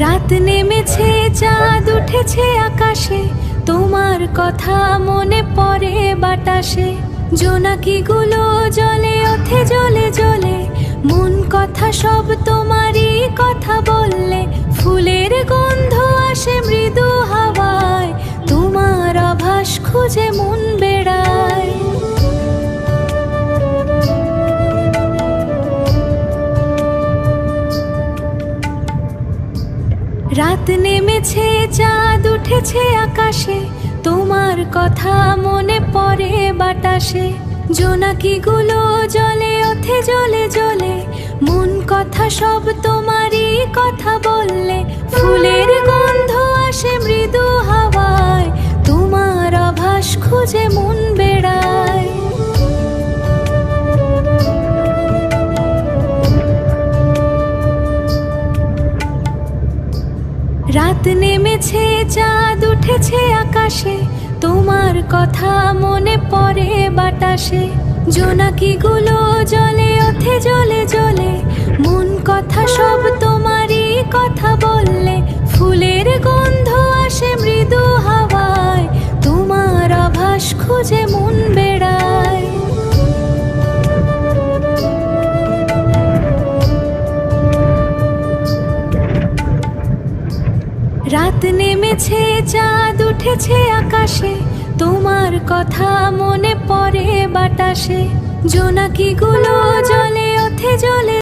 রাত নেমেছে, চাঁদ উঠেছে আকাশে, তোমার কথা মনে পড়ে বাতাসে। জোনাকিগুলো জলে ওঠে জ্বলে জ্বলে, মন কথা সব তোমারই কথা বললে। ফুলের গন্ধ আসে মৃদু হাওয়ায়, তোমার আভাস খুঁজে মন বেড়ায়। রাত নেমেছে, চাঁদ উঠেছে আকাশে, তোমার কথা মনে পড়ে বাতাসে। জোনাকিগুলো জলে ওঠে জ্বলে জ্বলে, মন কথা সব তোমারই কথা বললে। ফুলের গন্ধ আসে মৃদু হাওয়ায়, তোমার আভাস খুঁজে মন বেড়ায়। রাত নেমেছে, চাঁদ উঠেছে আকাশে, তোমার কথা মনে পড়ে বাতাসে। জোনাকিগুলো জলে ওঠে জ্বলে জ্বলে, মন কথা সব তোমারই কথা বললে। ফুলের গন্ধ আসে মৃদু হাওয়ায়, তোমার আভাস খুঁজে মন বেড়ায়। রাত নেমেছে, চাঁদ উঠেছে আকাশে, তোমার কথা মনে পড়ে বাতাসে। জোনাকিগুলো জলে ওঠে জ্বলে